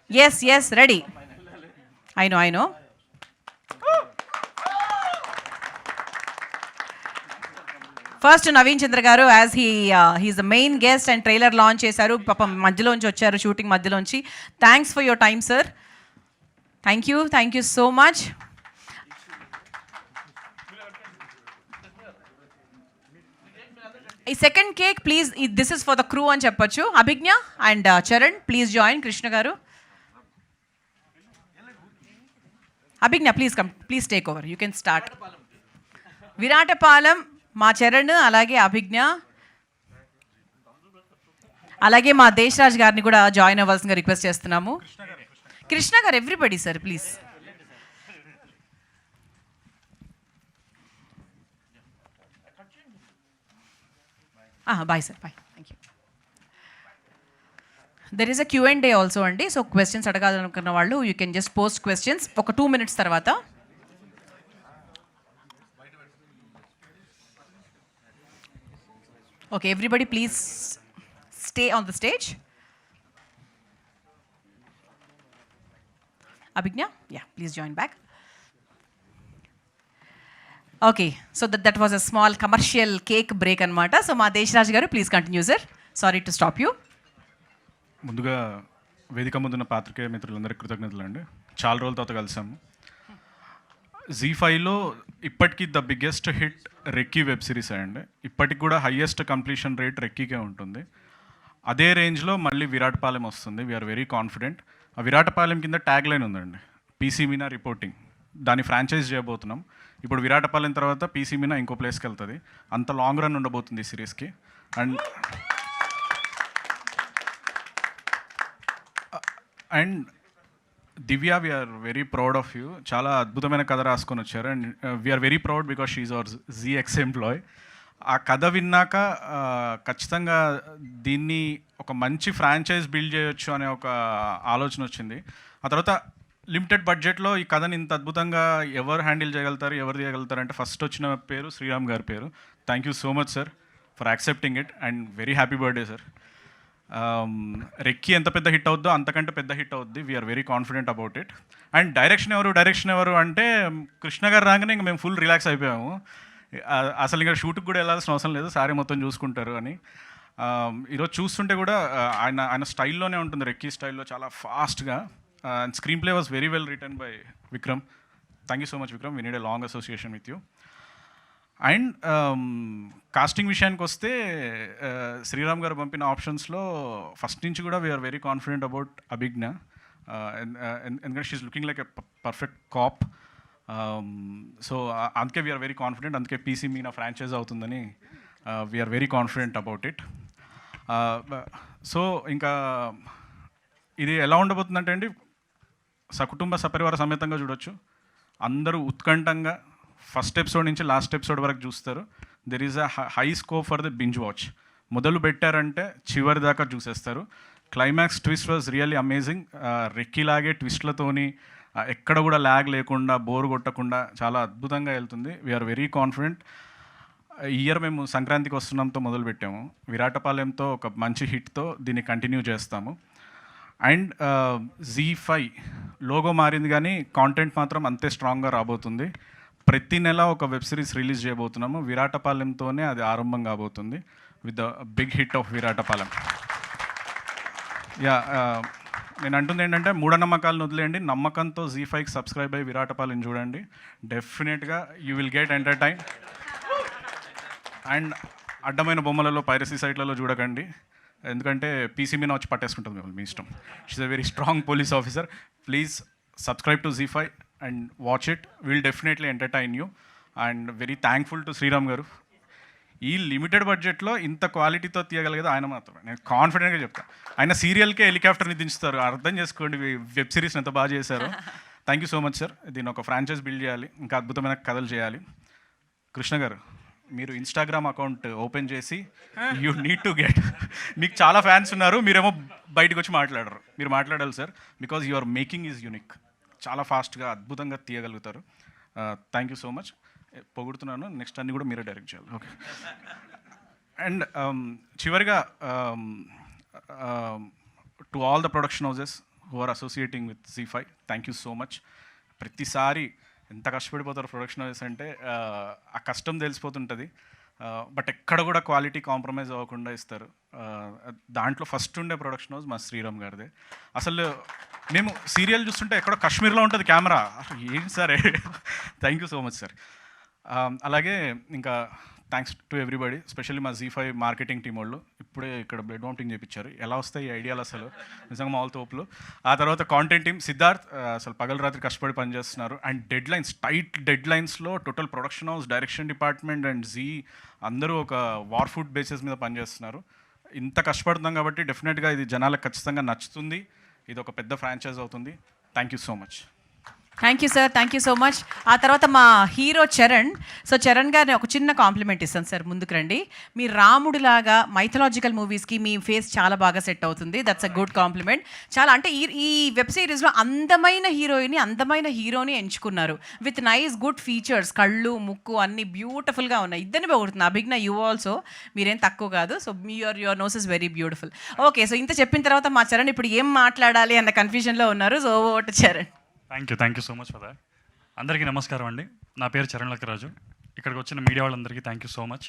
Yes, ready. I know. First, Naveen Chandra garu, as he's the main guest and trailer launch chesaru. Papa madhyalonchi vacharu, shooting madhyalonchi. Thanks for your time, sir. Thank you so much. A second cake, please. This is for the crew and cheppachu. Abhignya and Charan, please join. Krishna garu. Abhignya, please come. Please take over. You can start. Viratapalam, మా చరణ్, అలాగే అభిజ్ఞ, అలాగే మా దేశరాజ్ గారిని కూడా join అవ్వాల్సిందిగా request చేస్తున్నాము. Krishna garu, everybody sir please. Bye sir, bye. Thank you. There is a Q&A also అండి. So questions అడగాలనుకున్న వాళ్ళు you can just post questions ఒక 2 minutes తర్వాత. Okay, everybody please stay on the stage. Abhignya, yeah, please join back. Okay, so that was a small commercial cake break anamata. So ma Deshraj garu, please continue sir. Sorry to stop you. ముందుగా వేదిక ముందున్న పాత్రికేయ మిత్రులందరికీ కృతజ్ఞతలు అండి. చాలా రోజుల తర్వాత కలిసాము. Z5లో ఇప్పటికీ the biggest hit Recce web series అండి. ఇప్పటికి కూడా హయ్యెస్ట్ కంప్లీషన్ రేట్ రెక్కీకే ఉంటుంది. అదే రేంజ్లో మళ్ళీ విరాటపాలెం వస్తుంది. We are very confident. ఆ విరాటపాలెం కింద ట్యాగ్ లైన్ ఉందండి, పీసీ మీనా రిపోర్టింగ్. దాన్ని ఫ్రాంచైజ్ చేయబోతున్నాం. ఇప్పుడు విరాటపాలెం తర్వాత పీసీ మీనా ఇంకో ప్లేస్కి వెళ్తుంది. అంత లాంగ్ రన్ ఉండబోతుంది ఈ సిరీస్కి. And Divya, we're very proud of you. చాలా అద్భుతమైన కథ రాసుకొని వచ్చారు. And we're very proud because she's our ZX employee. ఆ కథ విన్నాక ఖచ్చితంగా దీన్ని ఒక మంచి ఫ్రాంచైజ్ బిల్డ్ చేయొచ్చు అనే ఒక ఆలోచన వచ్చింది. ఆ తర్వాత లిమిటెడ్ బడ్జెట్లో ఈ కథని ఇంత అద్భుతంగా ఎవరు హ్యాండిల్ చేయగలుగుతారు, ఎవరు తీయగలుగుతారు అంటే ఫస్ట్ వచ్చిన పేరు శ్రీరామ్ గారి పేరు. Thank you so much sir for accepting it and very happy birthday sir. Recce ఎంత పెద్ద హిట్ అవుద్దో అంతకంటే పెద్ద హిట్ అవుద్ది. We are very confident about it. And direction ఎవరు అంటే కృష్ణ గారు రాగానే ఇంక మేము ఫుల్ రిలాక్స్ అయిపోయాము. అసలు ఇంకా షూట్కి కూడా వెళ్ళాల్సిన అవసరం లేదు, సారీ మొత్తం చూసుకుంటారు అని. ఈరోజు చూస్తుంటే కూడా ఆయన స్టైల్లోనే ఉంటుంది, రెక్కీ స్టైల్లో చాలా ఫాస్ట్గా. And screenplay was very well written by Vikram. Thank you so much Vikram, we need a long association with you. And casting విషయానికి వస్తే శ్రీరామ్ గారు పంపిన ఆప్షన్స్లో ఫస్ట్ నుంచి కూడా we are very confident about Abhigna. ఎందుకంటే she's looking like a perfect cop. So అందుకే we are very confident. అందుకే PC Meena franchise అవుతుందని we are very confident about it. So ఇంకా ఇది ఎలా ఉండబోతుందంటే అండి, సకుటుంబ సపరివార సమేతంగా చూడొచ్చు. అందరూ ఉత్కంఠంగా ఫస్ట్ ఎపిసోడ్ నుంచి లాస్ట్ ఎపిసోడ్ వరకు చూస్తారు. There is a high scope for the binge watch. మొదలు పెట్టారంటే చివరి దాకా చూసేస్తారు. Climax twist was really amazing. రెక్కీలాగే ట్విస్ట్లతోని ఎక్కడ కూడా ల్యాగ్ లేకుండా, బోర్ కొట్టకుండా చాలా అద్భుతంగా వెళ్తుంది. We're very confident. ఈ ఇయర్ మేము సంక్రాంతికి వస్తున్నాంతో మొదలుపెట్టాము. విరాటపాలెంతో ఒక మంచి హిట్తో దీన్ని కంటిన్యూ చేస్తాము. అండ్ Z5 లోగో మారింది కానీ కాంటెంట్ మాత్రం అంతే స్ట్రాంగ్గా రాబోతుంది. ప్రతి నెల ఒక వెబ్ సిరీస్ రిలీజ్ చేయబోతున్నాము. విరాటపాలెంతోనే అది ఆరంభం కాబోతుంది with the big hit of Viratapalem. Yeah, నేను అంటుంది ఏంటంటే మూఢనమ్మకాలను వదిలేయండి, నమ్మకంతో Z5కి సబ్స్క్రైబ్ అయ్యి విరాటపాలెం చూడండి. డెఫినెట్గా you will get entertain. And అడ్డమైన బొమ్మలలో పైరసీ సైట్లలో చూడకండి, ఎందుకంటే పీసీ మీనా వచ్చి పట్టేసుకుంటుంది మిమ్మల్ని, మీ ఇష్టం. She's a very strong police officer. Please subscribe to Z5 and watch it. We'll definitely entertain you and very thankful to Sriram garu. ఈ లిమిటెడ్ బడ్జెట్లో ఇంత క్వాలిటీతో తీయగలిగేది ఆయన మాత్రమే, నేను కాన్ఫిడెంట్గా చెప్తాను. ఆయన సీరియల్కే హెలికాప్టర్ని దించుతారు, అర్థం చేసుకోండి వెబ్ సిరీస్ ఎంత బాగా చేశారు. Thank you so much sir. దీన్ని ఒక ఫ్రాంచైజ్ బిల్డ్ చేయాలి, ఇంకా అద్భుతమైన కథలు చేయాలి. కృష్ణ గారు, మీరు ఇన్స్టాగ్రామ్ అకౌంట్ ఓపెన్ చేసి యూ నీడ్ టు గెట్, మీకు చాలా ఫ్యాన్స్ ఉన్నారు, మీరేమో బయటకు వచ్చి మాట్లాడరు. మీరు మాట్లాడాలి sir, because your making is unique. చాలా ఫాస్ట్గా అద్భుతంగా తీయగలుగుతారు. Thank you so much. పొగుడుతున్నాను, నెక్స్ట్ అన్నీ కూడా మీరే డైరెక్ట్ చేయాలి. ఓకే. అండ్ చివరిగా to all the production houses who are associating with Z5. Thank you so much. ప్రతిసారి ఎంత కష్టపడిపోతారు ప్రొడక్షన్ హౌస్ అంటే ఆ కష్టం తెలిసిపోతుంటుంది. బట్ ఎక్కడ కూడా క్వాలిటీ కాంప్రమైజ్ అవ్వకుండా ఇస్తారు. దాంట్లో ఫస్ట్ ఉండే ప్రొడక్షన్ హౌస్ మా శ్రీరామ్ గారిదే. అసలు మేము సీరియల్ చూస్తుంటే ఎక్కడో కాశ్మీర్లో ఉంటుంది కెమెరా. ఏంటి sir. Thank you so much sir. అలాగే ఇంకా థ్యాంక్స్ టు ఎవ్రీబడి, స్పెషల్లీ మా Z5 మార్కెటింగ్ టీం వాళ్ళు ఇప్పుడే ఇక్కడ బ్లడ్ మౌంటింగ్ చేయించారు. ఎలా వస్తాయి ఈ ఐడియాలు అసలు నిజంగా మామూలు తోపులు. ఆ తర్వాత కాంటెంట్ టీం సిద్ధార్థ్ అసలు పగలు రాత్రి కష్టపడి పనిచేస్తున్నారు. అండ్ డెడ్ లైన్స్, టైట్ డెడ్ లైన్స్లో total production house, direction department and అందరూ ఒక వార్ ఫుడ్ బేసిస్ మీద పనిచేస్తున్నారు. ఇంత కష్టపడుతున్నాం కాబట్టి డెఫినెట్గా ఇది జనాలకు ఖచ్చితంగా నచ్చుతుంది. ఇది ఒక పెద్ద ఫ్రాంచైజ్ అవుతుంది. Thank you so much. Thank you sir, thank you so much. ఆ తర్వాత మా హీరో చరణ్. సో చరణ్ గారిని ఒక చిన్న కాంప్లిమెంట్ ఇస్తాను సార్, ముందుకు రండి. మీ రాముడిలాగా మైథలాజికల్ మూవీస్కి మీ ఫేస్ చాలా బాగా సెట్ అవుతుంది. That's a good complement. చాలా అంటే ఈ వెబ్ సిరీస్లో అందమైన హీరోయిని, అందమైన హీరోని ఎంచుకున్నారు విత్ నైస్ గుడ్ ఫీచర్స్. కళ్ళు, ముక్కు అన్నీ బ్యూటిఫుల్గా ఉన్నాయి. ఇద్దరిని బాగుంటుంది. అభిజ్ఞ యూ ఆల్సో, మీరేం తక్కువ కాదు. So your nose is very beautiful. Okay, so ఇంత చెప్పిన తర్వాత మా చరణ్ ఇప్పుడు ఏం మాట్లాడాలి అన్న కన్ఫ్యూజన్లో ఉన్నారు. So vote Charan. Thank you so much for that. అందరికీ నమస్కారం అండి. నా పేరు చరణ్ లక్కరాజు. ఇక్కడికి వచ్చిన మీడియా వాళ్ళందరికీ థ్యాంక్ యూ సో మచ్.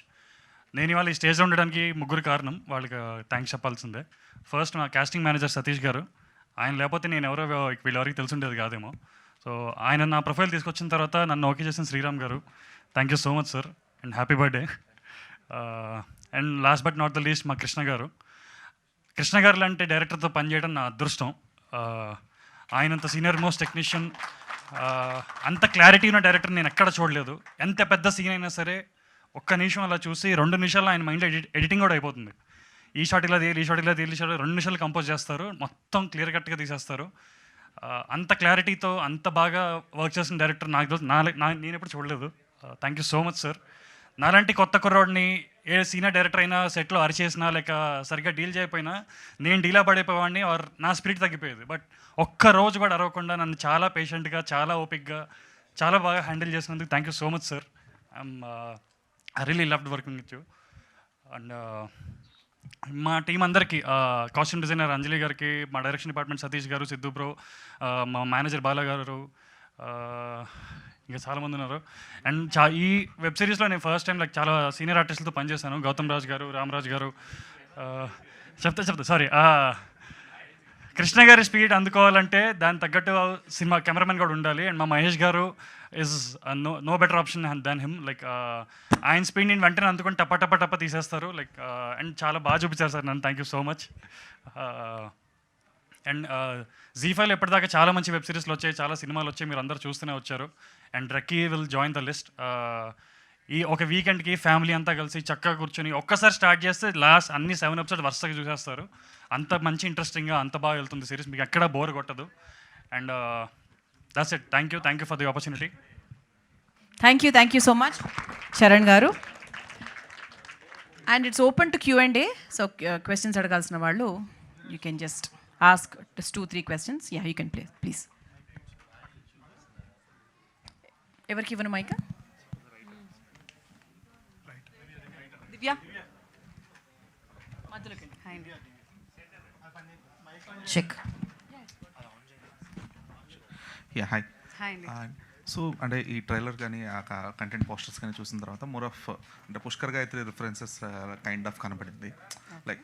నేను ఇవాళ ఈ స్టేజ్లో ఉండడానికి ముగ్గురు కారణం, వాళ్ళకి థ్యాంక్స్ చెప్పాల్సిందే. ఫస్ట్ మా కాస్టింగ్ మేనేజర్ సతీష్ గారు. ఆయన లేకపోతే నేను ఎవరో వీళ్ళెవరికి తెలుసుండేది కాదేమో. సో ఆయన నా ప్రొఫైల్ తీసుకొచ్చిన తర్వాత నన్ను ఓకే చేసిన శ్రీరామ్ గారు. Thank you so much sir and happy birthday. And last but not the least మా కృష్ణ గారు. కృష్ణ గారు లాంటి డైరెక్టర్తో పనిచేయడం నా అదృష్టం. ఆయనంత సీనియర్ మోస్ట్ టెక్నీషియన్, అంత క్లారిటీ ఉన్న డైరెక్టర్ నేను ఎక్కడ చూడలేదు. ఎంత పెద్ద సీన్ అయినా సరే ఒక్క నిమిషం అలా చూసి 2 నిమిషాల్లో ఆయన మైండ్లో ఎడిటింగ్ కూడా అయిపోతుంది. ఈ షాట్ ఇలా తీయాలి, ఈ షాట్ ఇలా తీయాలి, ఈ షాట్ 2 నిమిషాలు కంపోజ్ చేస్తారు, మొత్తం క్లియర్ కట్గా తీసేస్తారు. అంత క్లారిటీతో అంత బాగా వర్క్ చేసిన డైరెక్టర్ నాకు తెలుసు, నేను ఎప్పుడు చూడలేదు. Thank you so much sir. నాలాంటి కొత్త కుర్రోడిని ఏ సీనియర్ డైరెక్టర్ అయినా సెట్లో అరిచేసినా లేక సరిగ్గా డీల్ చేయకపోయినా నేను డీలా పడిపోయేవాడిని, ఆర్ నా స్పిరిట్ తగ్గిపోయేది. బట్ ఒక్క రోజు కూడా అరవకుండా నన్ను చాలా పేషెంట్గా, చాలా ఓపిక్గా, చాలా బాగా హ్యాండిల్ చేసినందుకు thank you so much sir. I really loved working with you. And మా టీం అందరికీ, కాస్ట్యూమ్ డిజైనర్ అంజలి గారికి, మా డైరెక్షన్ డిపార్ట్మెంట్ సతీష్ గారు, సిద్ధు బ్రో, మా మేనేజర్ బాలా గారు, ఇంకా చాలామంది ఉన్నారు. అండ్ ఈ వెబ్ సిరీస్లో నేను ఫస్ట్ టైం లైక్ చాలా సీనియర్ ఆర్టిస్టులతో పనిచేశాను. గౌతమ్ రాజ్ గారు, రామరాజ్ గారు, చెప్తా సారీ, కృష్ణ గారి స్పీడ్ అందుకోవాలంటే దాని తగ్గట్టు సినిమా కెమెరామెన్ కూడా ఉండాలి. అండ్ మా Mahesh garu is no better option than him. Like ఆయన స్పీడ్ నేను వెంటనే అందుకొని టప్ప తీసేస్తారు. లైక్ అండ్ చాలా బాగా చూపించారు సార్ నన్ను. Thank you so much. And Z5లో ఎప్పటిదాకా చాలా మంచి వెబ్ సిరీస్లు వచ్చాయి, చాలా సినిమాలు వచ్చాయి, మీరు అందరూ చూస్తూనే వచ్చారు. And రక్కీ will join the list. ఈ ఒక వీకెండ్కి ఫ్యామిలీ అంతా కలిసి చక్కగా కూర్చొని ఒక్కసారి స్టార్ట్ చేస్తే లాస్ట్ అన్ని 7 ఎపిసోడ్ వరుసగా చూసేస్తారు. అంత మంచి ఇంట్రెస్టింగ్గా అంత బాగా వెళ్తుంది సిరీస్, మీకు ఎక్కడా బోర్ కొట్టదు. And that's it. Thank you for the opportunity. Thank you so much Charan garu. And it's open to Q&A. So questions అడగాల్సిన వాళ్ళు you can just ask 2-3 questions. Yeah, you can please. ఎవరికి ఇవ్వను మైక్? దివ్య మధ్యలోకి check. Yeah, hi. So అంటే ఈ trailer కానీ ఆ content posters కానీ చూసిన తర్వాత మోర్ ఆఫ్ అంటే Pushkar Gayatri references kind of కనపడింది. Like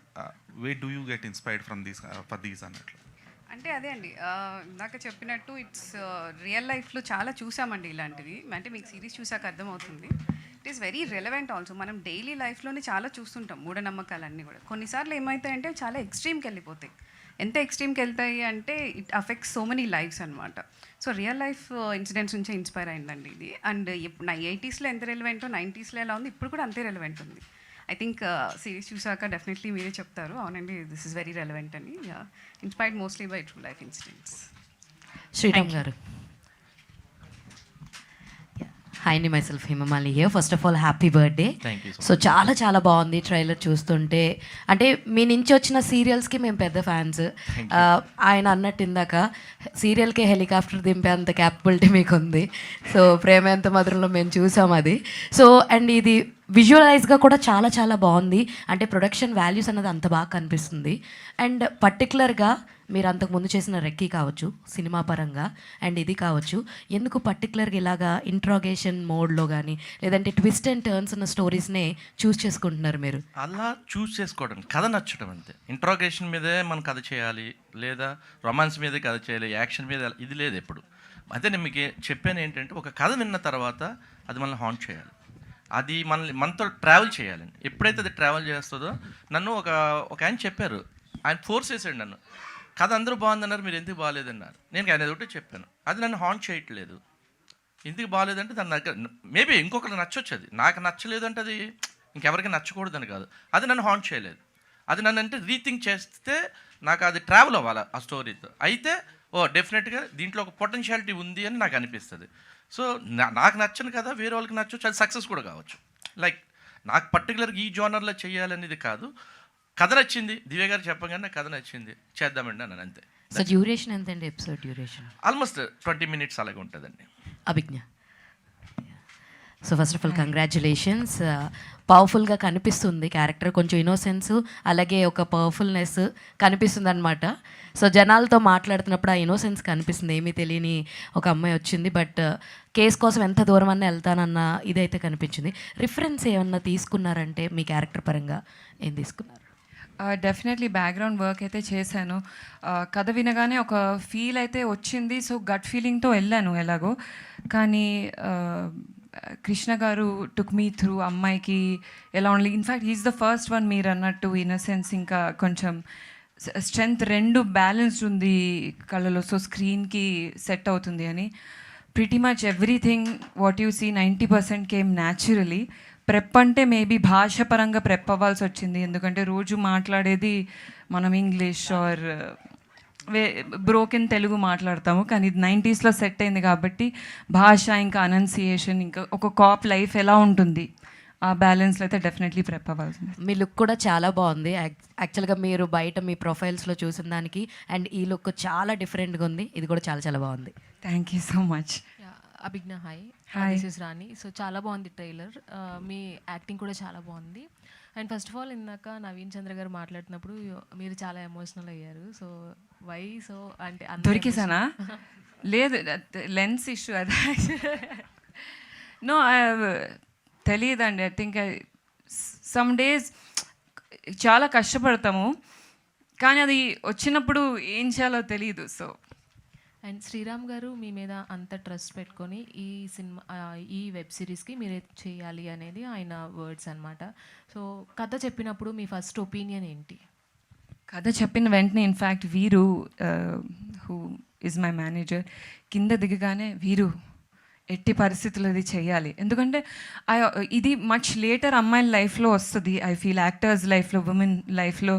way do you get inspired from these for these అన్నట్లు? అంటే అదే అండి, ఇందాక చెప్పినట్టు ఇట్స్ రియల్ లైఫ్లో చాలా చూసామండి ఇలాంటివి. అంటే మీకు సిరీస్ చూసాక అర్థమవుతుంది. It is very relevant also. మనం డైలీ లైఫ్లోనే చాలా చూస్తుంటాం మూఢనమ్మకాలన్నీ కూడా. కొన్నిసార్లు ఏమవుతాయంటే చాలా ఎక్స్ట్రీమ్కి వెళ్ళిపోతాయి. ఎంత ఎక్స్ట్రీమ్కి వెళ్తాయి అంటే it affects so many lifes అనమాట. సో రియల్ లైఫ్ ఇన్సిడెంట్స్ నుంచే ఇన్స్పైర్ అయిందండి ఇది. అండ్ 80sలో ఎంత రెలవెంటో 90sలో ఎలా ఉంది, ఇప్పుడు కూడా అంతే రెలవెంట్ ఉంది. ఐ థింక్ సిరీస్ చూసాక డెఫినెట్లీ మీరే చెప్తారు అవునండి దిస్ ఇస్ వెరీ రెలవెంట్ అని. Inspired mostly by true life incidents. Sriram garu. Hi అండి, myself Hemamali here. First of all happy birthday. So చాలా బాగుంది ట్రైలర్ చూస్తుంటే. అంటే మీ నుంచి వచ్చిన సీరియల్స్కి మేము పెద్ద ఫ్యాన్స్. ఆయన అన్నట్టు ఇందాక సీరియల్కే హెలికాప్టర్ దింపే అంత క్యాపబిలిటీ మీకు ఉంది. సో ప్రేమ ఎంత మధురంలో మేము చూసాం అది. సో అండ్ ఇది విజువలైజ్గా కూడా చాలా చాలా బాగుంది. అంటే ప్రొడక్షన్ వాల్యూస్ అన్నది అంత బాగా కనిపిస్తుంది. అండ్ పర్టికులర్గా మీరు అంతకుముందు చేసిన రెక్కీ కావచ్చు సినిమా పరంగా, అండ్ ఇది కావచ్చు, ఎందుకు పర్టికులర్గా ఇలాగా ఇంట్రాగేషన్ మోడ్లో కానీ లేదంటే ట్విస్ట్ అండ్ టర్న్స్ ఉన్న స్టోరీస్నే చూస్ చేసుకుంటున్నారు మీరు? అలా చూస్ చేసుకోవడం, కథ నచ్చడం అంతే. ఇంట్రాగేషన్ మీదే మనం కథ చేయాలి, లేదా రొమాన్స్ మీదే కథ చేయాలి, యాక్షన్ మీద ఇది లేదు ఎప్పుడు. అదే నేను మీకు చెప్పాను ఏంటంటే, ఒక కథ విన్న తర్వాత అది మనల్ని హాంట్ చేయాలి, అది మనతో ట్రావెల్ చేయాలండి. ఎప్పుడైతే అది ట్రావెల్ చేస్తుందో, నన్ను ఒక ఆయన చెప్పారు, ఆయన ఫోర్స్ చేశాడు నన్ను, కథ అందరూ బాగుందన్నారు, మీరు ఎందుకు బాగాలేదన్నారు. నేను ఆయన ఒకటి చెప్పాను, అది నన్ను హాంట్ చేయట్లేదు. ఎందుకు బాగాలేదంటే దాని దగ్గర మేబీ ఇంకొకరికి నచ్చొచ్చు, అది నాకు నచ్చలేదు అంటే అది ఇంకెవరికి నచ్చకూడదని కాదు, అది నన్ను హాంట్ చేయలేదు. అది నన్ను అంటే రీథింక్ చేస్తే నాకు అది ట్రావెల్ అవ్వాలి ఆ స్టోరీతో. అయితే డెఫినెట్గా దీంట్లో ఒక పొటెన్షియాలిటీ ఉంది అని నాకు అనిపిస్తుంది. సో నాకు నచ్చను కదా, వేరే వాళ్ళకి నచ్చవచ్చు, అది సక్సెస్ కూడా కావచ్చు. లైక్ నాకు పర్టికులర్గా ఈ జోనర్లో చేయాలనేది కాదు, కథ నచ్చింది, దివ్య గారు చెప్పగానే నాకు కథ నచ్చింది, చేద్దామండి అన్నాను అంతే. సో డ్యూరేషన్ ఎంత అండి ఎపిసోడ్ డ్యూరేషన్? ఆల్మోస్ట్ 20 minutes అలాగే ఉంటుందండి. Abhigna. So first of all congratulations. పవర్ఫుల్గా కనిపిస్తుంది క్యారెక్టర్, కొంచెం ఇన్నోసెన్స్ అలాగే ఒక పవర్ఫుల్నెస్ కనిపిస్తుంది అనమాట. సో జనాలతో మాట్లాడుతున్నప్పుడు ఆ ఇన్నోసెన్స్ కనిపిస్తుంది, ఏమీ తెలియని ఒక అమ్మాయి వచ్చింది, బట్ కేస్ కోసం ఎంత దూరం అన్నా వెళ్తానన్న ఇదైతే కనిపించింది. రిఫరెన్స్ ఏమన్నా తీసుకున్నారంటే మీ క్యారెక్టర్ పరంగా ఏం తీసుకున్నారు? డెఫినెట్లీ బ్యాక్గ్రౌండ్ వర్క్ అయితే చేశాను. కథ వినగానే ఒక ఫీల్ అయితే వచ్చింది, సో గట్ ఫీలింగ్తో వెళ్ళాను ఎలాగో. కానీ కృష్ణ గారు టుక్ మీ త్రూ అమ్మాయికి ఎలా ఉండాలి. In fact he's the first one మీరు అన్నట్టు ఇన్నసెన్స్ ఇంకా కొంచెం స్ట్రెంగ్త్ రెండు బ్యాలెన్స్డ్ ఉంది కళ్ళలో, సో స్క్రీన్కి సెట్ అవుతుంది అని. Pretty much everything what you see 90% came naturally. Prep అంటే మేబీ భాష పరంగా ప్రెప్ అవ్వాల్సి వచ్చింది, ఎందుకంటే రోజు మాట్లాడేది మనం ఇంగ్లీష్ ఆర్ బ్రోకెన్ తెలుగు మాట్లాడతాము, కానీ ఇది 90sలో సెట్ అయింది కాబట్టి భాష ఇంకా అనౌన్సియేషన్ ఇంకా ఒక కాప్ లైఫ్ ఎలా ఉంటుంది ఆ బ్యాలెన్స్లో అయితే డెఫినెట్లీ ప్రెప్ అవ్వాల్సింది. మీ లుక్ కూడా చాలా బాగుంది. యాక్చువల్గా మీరు బయట మీ ప్రొఫైల్స్లో చూసిన దానికి అండ్ ఈ లుక్ చాలా డిఫరెంట్గా ఉంది, ఇది కూడా చాలా చాలా బాగుంది. Thank you so much. Abhigna hi, Hi. This is Rani. So చాలా బాగుంది ట్రైలర్, మీ యాక్టింగ్ కూడా చాలా బాగుంది. అండ్ ఫస్ట్ ఆఫ్ ఆల్ ఇందాక నవీన్ చంద్ర గారు మాట్లాడుతున్నప్పుడు మీరు చాలా ఎమోషనల్ అయ్యారు. So why? సో అంటే దొరికేసానా? లేదు, లెన్స్ ఇష్యూ అది. నో తెలియదండి. ఐ థింక్ సమ్ డేస్ చాలా కష్టపడతాము, కానీ అది వచ్చినప్పుడు ఏం చేయాలో తెలియదు. సో అండ్ శ్రీరామ్ గారు మీ మీద అంత ట్రస్ట్ పెట్టుకొని ఈ సినిమా ఈ వెబ్ సిరీస్కి మీరే చేయాలి అనేది ఆయన వర్డ్స్ అనమాట. సో కథ చెప్పినప్పుడు మీ ఫస్ట్ ఒపీనియన్ ఏంటి? కథ చెప్పిన వెంటనే ఇన్ఫ్యాక్ట్ వీరు హూ ఈజ్ మై మేనేజర్ కింద దిగగానే వీరు ఎట్టి పరిస్థితుల్లో ఇది చెయ్యాలి, ఎందుకంటే ఇది మచ్ లేటర్ అమ్మాయిల లైఫ్లో వస్తుంది. ఐ ఫీల్ యాక్టర్స్ లైఫ్లో, విమెన్ లైఫ్లో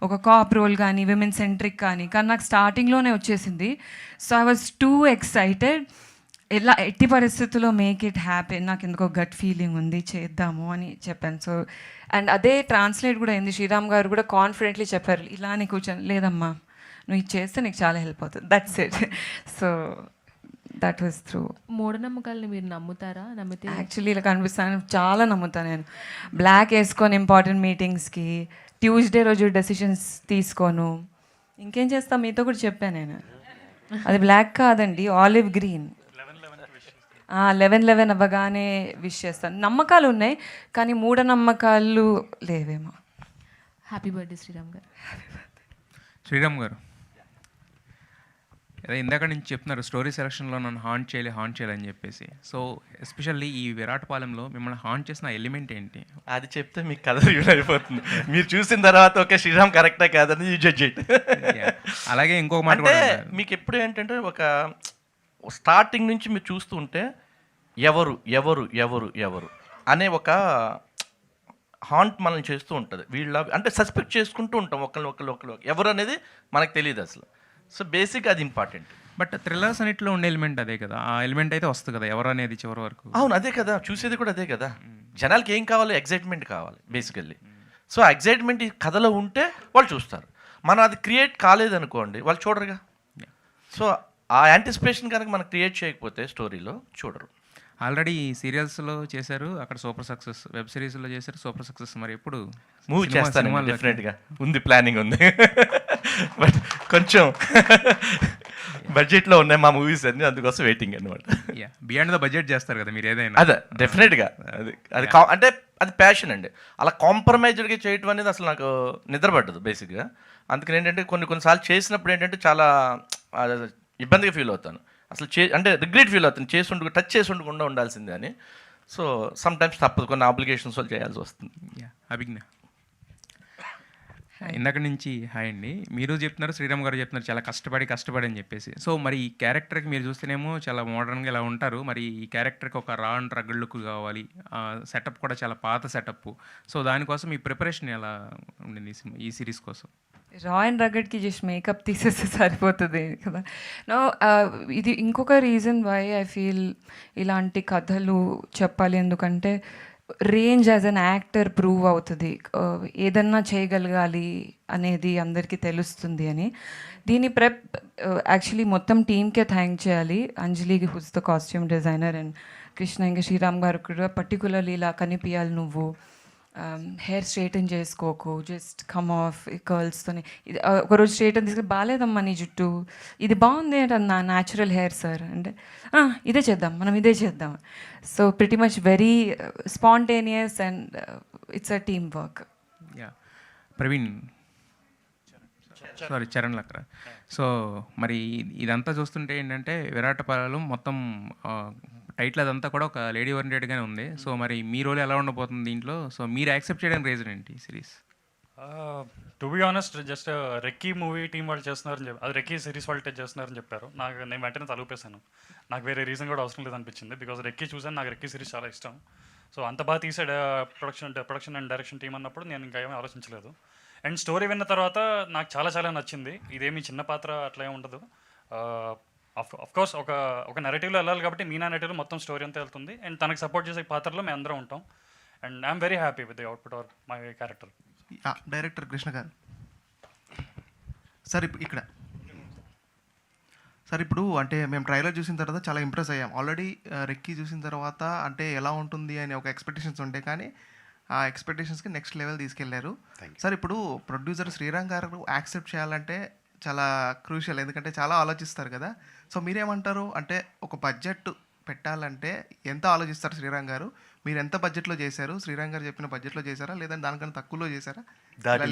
ఒక కాప్ రోల్ కానీ విమెన్ సెంట్రిక్ కానీ నాకు స్టార్టింగ్లోనే వచ్చేసింది. So I was two excited. ఎలా ఎట్టి పరిస్థితుల్లో మేక్ ఇట్ హ్యాపీ, నాకు ఎందుకో గట్ ఫీలింగ్ ఉంది చేద్దాము అని చెప్పాను. సో అండ్ అదే ట్రాన్స్లేట్ కూడా అయింది. శ్రీరామ్ గారు కూడా కాన్ఫిడెంట్లీ చెప్పారు, ఇలానే కూర్చొని లేదమ్మా నువ్వు ఇది చేస్తే నీకు చాలా హెల్ప్ అవుతుంది, that's it. So that was through. మూఢనమ్మకాలని మీరు నమ్ముతారా? నమ్మితే యాక్చువల్లీ ఇలా కనిపిస్తాను, చాలా నమ్ముతాను నేను. బ్లాక్ వేసుకొని ఇంపార్టెంట్ మీటింగ్స్కి, ట్యూస్డే రోజు డెసిషన్స్ తీసుకోను. ఇంకేం చేస్తా మీతో కూడా చెప్పాను నేను, అది బ్లాక్ కాదండి, ఆలివ్ గ్రీన్. 11/11 అవ్వగానే విష్ చేస్తాను. నమ్మకాలు ఉన్నాయి కానీ మూఢనమ్మకాలు లేవేమో. హ్యాపీ బర్త్డే శ్రీరామ్ గారు. శ్రీరామ్ గారు, అదే ఇందాక నుంచి చెప్తున్నారు స్టోరీ సెలక్షన్లో నన్ను హాంట్ చేయాలి అని చెప్పేసి. సో ఎస్పెషల్లీ ఈ విరాటపాలెంలో మిమ్మల్ని హాంట్ చేసిన ఎలిమెంట్ ఏంటి? అది చెప్తే మీకు కథ రివీల్ అయిపోతుంది. మీరు చూసిన తర్వాత ఓకే శ్రీరామ్ కరెక్టా కాదని యూ జడ్జ్ ఇట్. అలాగే ఇంకొక మాట అంటే కూడా, మీకు ఎప్పుడు ఏంటంటే ఒక స్టార్టింగ్ నుంచి మీరు చూస్తూ ఉంటే ఎవరు ఎవరు ఎవరు ఎవరు అనే ఒక హాంట్ మనల్ని చేస్తూ ఉంటుంది. వీళ్ళ అంటే సస్పెక్ట్ చేసుకుంటూ ఉంటాం ఒకళ్ళు ఎవరు అనేది మనకు తెలియదు అసలు. సో బేసిక్ అది ఇంపార్టెంట్. బట్ థ్రిల్లర్స్ అన్నింటిలో ఉండే ఎలిమెంట్ అదే కదా, ఆ ఎలిమెంట్ అయితే వస్తుంది కదా ఎవరు అనేది చివరి వరకు. అవును అదే కదా, చూసేది కూడా అదే కదా. జనాలకి ఏం కావాలి? ఎగ్జైట్మెంట్ కావాలి బేసికల్లీ. సో ఎగ్జైట్మెంట్ ఈ కథలో ఉంటే వాళ్ళు చూస్తారు. మనం అది క్రియేట్ కాలేదనుకోండి వాళ్ళు చూడరుగా. సో ఆ యాంటిసిపేషన్ కనుక మనం క్రియేట్ చేయకపోతే స్టోరీలో చూడరు. ఆల్రెడీ సీరియల్స్లో చేశారు, అక్కడ సూపర్ సక్సెస్. వెబ్ సిరీస్లో చేశారు, సూపర్ సక్సెస్. మరి ఎప్పుడు మూవీ చేస్తాను సినిమాల్లోకి? డెఫినెట్గా ఉంది, ప్లానింగ్ ఉంది. బట్ కొంచెం బడ్జెట్లో ఉన్నాయి మా మూవీస్ అన్ని, అందుకోసం వెయిటింగ్ అనమాట. యా, బియాండ్ ద బడ్జెట్ చేస్తారు కదా మీరు ఏదైనా. అదే డెఫినెట్గా అది అది అంటే అది ప్యాషన్ అండి. అలా కాంప్రమైజ్డ్గా చేయటం అనేది అసలు నాకు నిద్ర పట్టదు బేసిక్గా. అందుకని ఏంటంటే కొన్నిసార్లు చేసినప్పుడు ఏంటంటే చాలా ఇబ్బందిగా ఫీల్ అవుతాను. అసలు అంటే రిగ్రెట్ ఫీల్ అవుతాను, టచ్ చేసి ఉండకుండా ఉండాల్సిందే అని. సో సమ్ టైమ్స్ తప్పదు, కొన్ని ఆబ్లిగేషన్స్ వాళ్ళు చేయాల్సి వస్తుంది. యా, అభిజ్ఞ. ఇందాక నుంచి హాయ్ అండి. మీరు చెప్తున్నారు, శ్రీరామ్ గారు చెప్తున్నారు చాలా కష్టపడి అని చెప్పేసి. సో మరి ఈ క్యారెక్టర్కి మీరు చూస్తేనేమో చాలా మోడర్న్గా ఇలా ఉంటారు. మరి ఈ క్యారెక్టర్కి ఒక రా అండ్ రగ్గడ్ లుక్ కావాలి, సెటప్ కూడా చాలా పాత సెటప్. సో దానికోసం ఈ ప్రిపరేషన్ ఎలా ఉండింది ఈ సిరీస్ కోసం? రా అండ్ రగడ్కి జస్ట్ మేకప్ తీసేస్తే సరిపోతుంది కదా. నో, ఇది ఇంకొక రీజన్ వై ఐ ఫీల్ ఇలాంటి కథలు చెప్పాలి, ఎందుకంటే range as an actor prove అవుతుంది, ఏదన్నా చేయగలగాలి అనేది అందరికీ తెలుస్తుంది అని. దీని ప్రెప్ యాక్చువల్లీ మొత్తం టీమ్కే థ్యాంక్ చేయాలి. అంజలికి, who's the costume designer, and Krishna, ఇంకా శ్రీరామ్ గారు కూడా పర్టికులర్లీ ఇలా కనిపించాలి నువ్వు, హెయిర్ స్ట్రైటన్ చేసుకోకు, జస్ట్ కమ్ ఆఫ్ కర్ల్స్తోని. ఇది ఒకరోజు స్ట్రైటన్ తీసుకుని బాగాలేదమ్మా నీ జుట్టు, ఇది బాగుంది అంటే నా న్యాచురల్ హెయిర్ సార్ అంటే ఇదే చేద్దాం, మనం ఇదే చేద్దాం. So pretty much very spontaneous and it's a team work. Yeah, Praveen, sorry Charan Lakra. So మరి ఇదంతా చూస్తుంటే ఏంటంటే విరాటపాలెం మొత్తం టైటిల్ అదంతా కూడా ఒక లేడీ ఓరియంటెడ్గానే ఉంది. సో మరి మీ రోల్ ఎలా ఉండబోతుంది దీంట్లో? సో మీరు యాక్సెప్ట్ చేయడానికి రీజన్ ఏంటి ఈ series? To be honest, just Recce movie team వాళ్ళు చేస్తున్నారని చెప్పి, అది రెక్కీ సిరీస్ వాళ్ళు చేస్తున్నారని చెప్పారు. నేను వెంటనే తలుపేశాను. నాకు వేరే రీజన్ కూడా అవసరం లేదనిపించింది, బికాజ్ రెక్కీ చూసాను, నాకు రెక్కీ సిరీస్ చాలా ఇష్టం. సో అంత బాగా తీసాడు ప్రొడక్షన్ అండ్ డైరెక్షన్ టీం అన్నప్పుడు నేను ఇంకా ఏమీ ఆలోచించలేదు. అండ్ స్టోరీ విన్న తర్వాత నాకు చాలా నచ్చింది. ఇదేమీ చిన్న పాత్ర అట్లా ఏమి ఉండదు. ఆఫ్ కోర్స్ ఒక నెరేటివ్లో వెళ్ళాలి కాబట్టి మీనా నెరేటివ్లో మొత్తం స్టోరీ అంతా వెళ్తుంది. అండ్ తనకు సపోర్ట్ చేసే పాత్రలో మేము అందరం ఉంటాం. And I'm very happy with the output or my character. Director Krishna garu sir, ఇక్కడ సార్ ఇప్పుడు అంటే మేము ట్రైలర్ చూసిన తర్వాత చాలా ఇంప్రెస్ అయ్యాం. ఆల్రెడీ రెక్కీ చూసిన తర్వాత అంటే ఎలా ఉంటుంది అని ఒక ఎక్స్పెక్టేషన్స్ ఉంటాయి, కానీ ఆ ఎక్స్పెక్టేషన్స్కి నెక్స్ట్ లెవెల్ తీసుకెళ్లారు సార్. ఇప్పుడు ప్రొడ్యూసర్ శ్రీరామ్ గారు యాక్సెప్ట్ చేయాలంటే చాలా క్రూషియల్, ఎందుకంటే చాలా ఆలోచిస్తారు కదా. సో మీరేమంటారు, అంటే ఒక బడ్జెట్ పెట్టాలంటే ఎంత ఆలోచిస్తారు శ్రీరామ్ గారు? మీరు ఎంత బడ్జెట్లో చేశారు? శ్రీరామ్ గారు చెప్పిన బడ్జెట్లో చేశారా, లేదంటే దానికన్నా తక్కువలో చేశారా?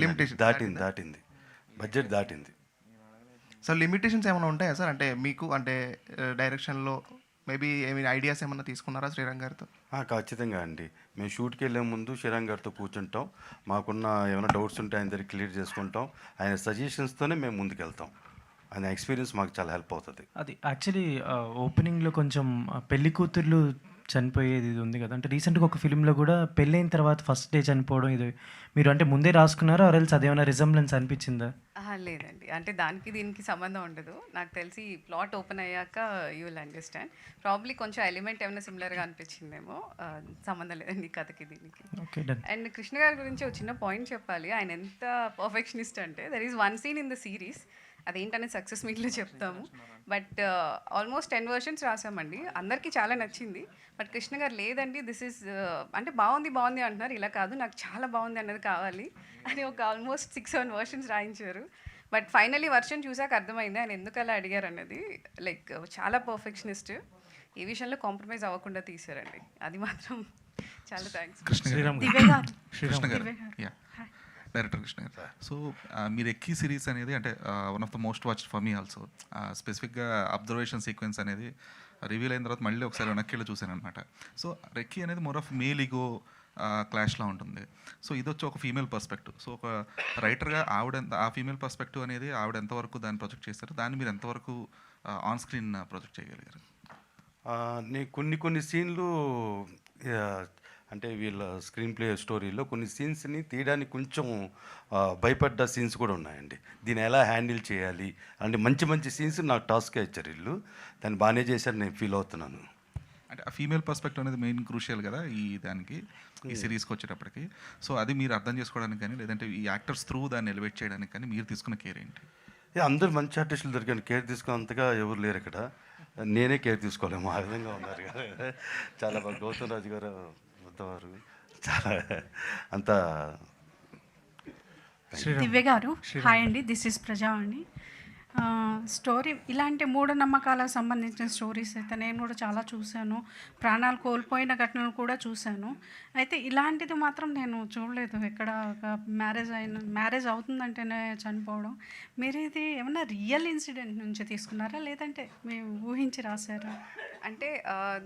లిమిటేషన్ దాటింది బడ్జెట్ దాటింది. సో లిమిటేషన్స్ ఏమైనా ఉంటాయా సార్? అంటే మీకు అంటే డైరెక్షన్లో మేబీ ఏమైనా ఐడియాస్ ఏమైనా తీసుకున్నారా శ్రీరామ్ గారితో? ఖచ్చితంగా అండి. మేము షూట్కి వెళ్ళే ముందు శ్రీరామ్ గారితో కూర్చుంటాం, మాకున్న ఏమైనా డౌట్స్ ఉంటే ఆయన దగ్గర క్లియర్ చేసుకుంటాం, ఆయన సజెషన్స్తోనే మేము ముందుకెళ్తాం. ఆయన ఎక్స్పీరియన్స్ మాకు చాలా హెల్ప్ అవుతుంది. అది యాక్చువల్లీ ఓపెనింగ్లో కొంచెం పెళ్లి కూతుర్లు చనిపోయేది ఇది ఉంది కదా. అంటే రీసెంట్గా ఒక ఫిలింలో కూడా పెళ్ళైన తర్వాత ఫస్ట్ డే చనిపోవడం, ఇది మీరు అంటే ముందే రాసుకున్నారా, ఆర్ఎల్స్ అదేమైనా రిజంబ్లెన్స్ అనిపించిందా? లేదండి, అంటే దానికి దీనికి సంబంధం ఉండదు. నాకు తెలిసి ప్లాట్ ఓపెన్ అయ్యాక యూ విల్ అండర్స్టాండ్. ప్రాబ్లీ కొంచెం ఎలిమెంట్ ఏమైనా సిమిలర్గా అనిపించిందేమో, సంబంధం లేదండి కథకి దీనికి. అండ్ కృష్ణ గారి గురించి ఒక చిన్న పాయింట్ చెప్పాలి. ఆయన ఎంత పర్ఫెక్షనిస్ట్ అంటే there is one scene in the series, అదేంటనే సక్సెస్ మీట్లో చెప్తాము. బట్ ఆల్మోస్ట్ 10 versions రాసామండి, అందరికీ చాలా నచ్చింది. బట్ కృష్ణ గారు లేదండి, దిస్ ఈజ్ అంటే బాగుంది అంటున్నారు, ఇలా కాదు నాకు చాలా బాగుంది అన్నది కావాలి అని ఒక ఆల్మోస్ట్ 6-7 versions రాయించారు. బట్ ఫైనలీ వర్షన్ చూసాక అర్థమైంది ఆయన ఎందుకు అలా అడిగారు అన్నది. లైక్ చాలా పర్ఫెక్షనిస్ట్, ఈ విషయంలో కాంప్రమైజ్ అవ్వకుండా తీశారండి, అది మాత్రం చాలా థ్యాంక్స్. డైరెక్టర్ కృష్ణ గారు, సో మీరు ఎక్కీ సిరీస్ అనేది అంటే one of the most watched for me also. స్పెసిఫిక్గా అబ్జర్వేషన్ సీక్వెన్స్ అనేది రివీల్ అయిన తర్వాత మళ్ళీ ఒకసారి వెనక్కి చూశాను అనమాట. సో రెక్కీ అనేది మోర్ ఆఫ్ మేల్ ఈగో క్లాష్లా ఉంటుంది. సో ఇది వచ్చి ఒక ఫీమేల్ పర్స్పెక్టివ్. సో ఒక రైటర్గా ఆ ఫీమేల్ పర్స్పెక్టివ్ అనేది ఆవిడ ఎంతవరకు దాన్ని ప్రొజెక్ట్ చేస్తారు, దాన్ని మీరు ఎంతవరకు ఆన్ స్క్రీన్ ప్రొజెక్ట్ చేయగలిగారు? నేను కొన్ని సీన్లు అంటే వీళ్ళ స్క్రీన్ ప్లే స్టోరీలో కొన్ని సీన్స్ని తీయడానికి కొంచెం భయపడ్డ సీన్స్ కూడా ఉన్నాయండి. దీన్ని ఎలా హ్యాండిల్ చేయాలి అంటే మంచి సీన్స్ నాకు టాస్క్గా ఇచ్చారు వీళ్ళు, దాన్ని బాగానే చేశారు, నేను ఫీల్ అవుతున్నాను. అంటే ఆ ఫీమేల్ పర్స్పెక్టివ్ అనేది మెయిన్ క్రూషియల్ కదా ఈ సిరీస్కి వచ్చేటప్పటికి. సో అది మీరు అర్థం చేసుకోవడానికి కానీ, లేదంటే ఈ యాక్టర్స్ త్రూ దాన్ని ఎలివేట్ చేయడానికి కానీ మీరు తీసుకున్న కేర్ ఏంటి? అందరూ మంచి ఆర్టిస్టులు దొరికారు, కేర్ తీసుకున్నంతగా ఎవరు లేరు ఇక్కడ. నేనే కేర్ తీసుకోలేము ఆ విధంగా ఉన్నారు కదా. చాలా బాగా గౌతమ్ రాజు గారు వారు చాలా అంత దివ్య గారు హాయ్ అండి, దిస్ ఇస్ ప్రజా అండి. స్టోరీ ఇలాంటి మూఢనమ్మకాలకు సంబంధించిన స్టోరీస్ అయితే నేను కూడా చాలా చూశాను, ప్రాణాలు కోల్పోయిన ఘటనలు కూడా చూశాను. అయితే ఇలాంటిది మాత్రం నేను చూడలేదు. ఎక్కడ ఒక మ్యారేజ్ అవుతుందంటేనే చనిపోవడం. మీరు ఇది ఏమన్నా రియల్ ఇన్సిడెంట్ నుంచి తీసుకున్నారా లేదంటే మేము ఊహించి రాశారా? అంటే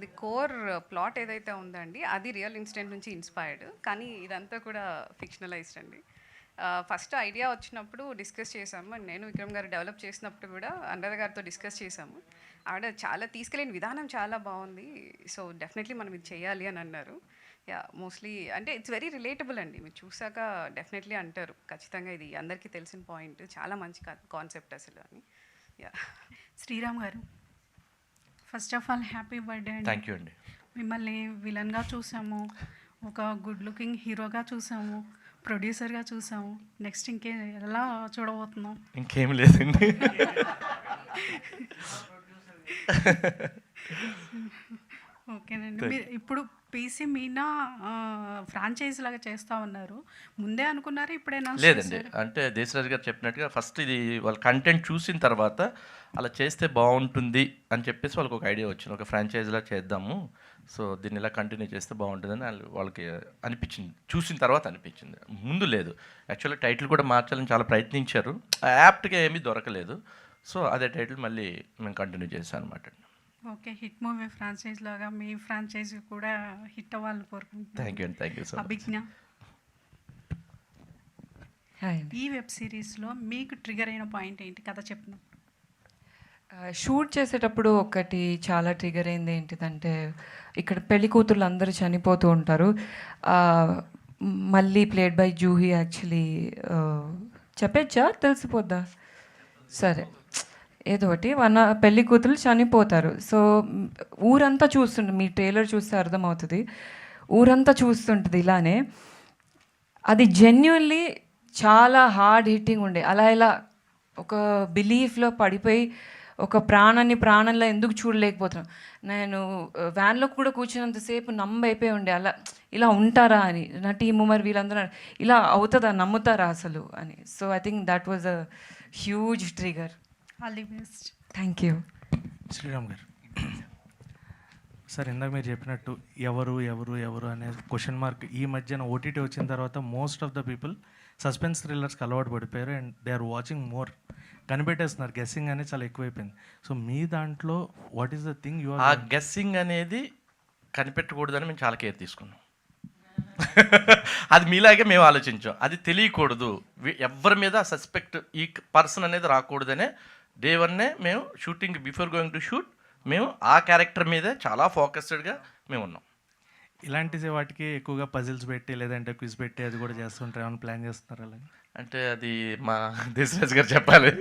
ది కోర్ ప్లాట్ ఏదైతే ఉందండి అది రియల్ ఇన్సిడెంట్ నుంచి ఇన్స్పైర్డ్, కానీ ఇదంతా కూడా ఫిక్షనలైజ్డ్ అండి. ఫస్ట్ ఐడియా వచ్చినప్పుడు డిస్కస్ చేసాము, అండ్ నేను విక్రమ్ గారు డెవలప్ చేసినప్పుడు కూడా అనురాధ గారితో డిస్కస్ చేసాము. ఆవిడ చాలా తీసుకెళ్ళిన విధానం చాలా బాగుంది, సో డెఫినెట్లీ మనం ఇది చేయాలి అని అన్నారు. యా మోస్ట్లీ అంటే ఇట్స్ వెరీ రిలేటబుల్ అండి, మీరు చూసాక డెఫినెట్లీ అంటారు ఖచ్చితంగా ఇది అందరికీ తెలిసిన పాయింట్, చాలా మంచి కాన్సెప్ట్ అసలు అని. యా శ్రీరామ్ గారు first of all happy birthday అండి. థ్యాంక్ యూ అండి. మిమ్మల్ని విలన్గా చూసాము, ఒక గుడ్ లుకింగ్ హీరోగా చూసాము, ప్రొడ్యూసర్గా చూసాము. నెక్స్ట్ ఎలా చూడబోతున్నాం? ఇంకేం లేదండి. ఓకేనండి. మీరు ఇప్పుడు పీసీ మీనా ఫ్రాంచైజ్ లాగా చేస్తా ఉన్నారు, ముందే అనుకున్నారా ఇప్పుడైనా? లేదండి, అంటే దేశరాజు గారు చెప్పినట్టుగా ఫస్ట్ ఇది వాళ్ళ కంటెంట్ చూసిన తర్వాత అలా చేస్తే బాగుంటుంది అని చెప్పేసి వాళ్ళకి ఒక ఐడియా వచ్చింది, ఒక ఫ్రాంచైజ్లా చేద్దాము, సో దీన్ని ఇలా కంటిన్యూ చేస్తే బాగుంటుందని వాళ్ళకి అనిపించింది, చూసిన తర్వాత అనిపించింది, ముందు లేదు. యాక్చువల్లీ టైటిల్ కూడా మార్చాలని చాలా ప్రయత్నించారు, యాప్ట్గా ఏమీ దొరకలేదు, సో అదే టైటిల్ మళ్ళీ మేము కంటిన్యూ చేశాను అనమాట. ఓకే, హిట్ మూవీ ఫ్రాంచైజ్ లాగా మీ ఫ్రాంచైజీ కూడా హిట్ అవ్వాలని కోరుకుంటున్నాను. Thank you so much. Abhigna, ఈ వెబ్ సిరీస్లో మీకు ట్రిగర్ అయిన పాయింట్ ఏంటి? కథ చెప్పిన షూట్ చేసేటప్పుడు ఒకటి చాలా ట్రిగర్ అయింది ఏంటిదంటే, ఇక్కడ పెళ్లి కూతుర్లు అందరూ చనిపోతూ ఉంటారు. మళ్ళీ ప్లేడ్ బై జూహీ. యాక్చువల్లీ చెప్పచ్చా, తెలిసిపోద్దా? సరే, ఏదో ఒకటి పెళ్లి కూతురు చనిపోతారు. సో ఊరంతా చూస్తుంటుంది, మీ ట్రైలర్ చూస్తే అర్థమవుతుంది, ఊరంతా చూస్తుంటుంది ఇలానే. అది జెన్యున్లీ చాలా హార్డ్ హిట్టింగ్ ఉండే. అలా ఇలా ఒక బిలీఫ్లో పడిపోయి ఒక ప్రాణంలో ఎందుకు చూడలేకపోతున్నాం. నేను వ్యాన్లో కూడా కూర్చున్నంతసేపు అయిపోయి ఉండే, అలా ఇలా ఉంటారా అని. నా టీము మరి వీళ్ళందరూ ఇలా అవుతుందా, నమ్ముతారా అసలు అని. So I think that was a huge trigger. All the best. Thank you. Sriram గారు సార్, ఇందాక మీరు చెప్పినట్టు ఎవరు ఎవరు ఎవరు అనే క్వశ్చన్ మార్క్ ఈ మధ్యన ఓటీటీ వచ్చిన తర్వాత most of the people suspense థ్రిల్లర్స్కి అలవాటు పడిపోయారు and they are watching more. కనిపెట్టేస్తున్నారు, గెస్సింగ్ అనేది చాలా ఎక్కువైపోయింది. సో మీ దాంట్లో what is the thing you are? ఆ గెస్సింగ్ అనేది కనిపెట్టకూడదని మేము చాలా కేర్ తీసుకున్నాం. అది మీలాగే మేము ఆలోచించాం, అది తెలియకూడదు, ఎవరి మీద సస్పెక్ట్ ఈ పర్సన్ అనేది రాకూడదనే డే వన్నే మేము shooting before going to shoot మేము ఆ క్యారెక్టర్ మీదే చాలా ఫోకస్డ్గా మేము ఉన్నాం. ఇలాంటి వాటికి ఎక్కువగా పజిల్స్ పెట్టి లేదంటే క్విజ్ పెట్టి అది కూడా చేస్తుంటారు, ఏమైనా ప్లాన్ చేస్తున్నారు అలా? అంటే అది మా దేశరాజ్ గారు చెప్పాలి,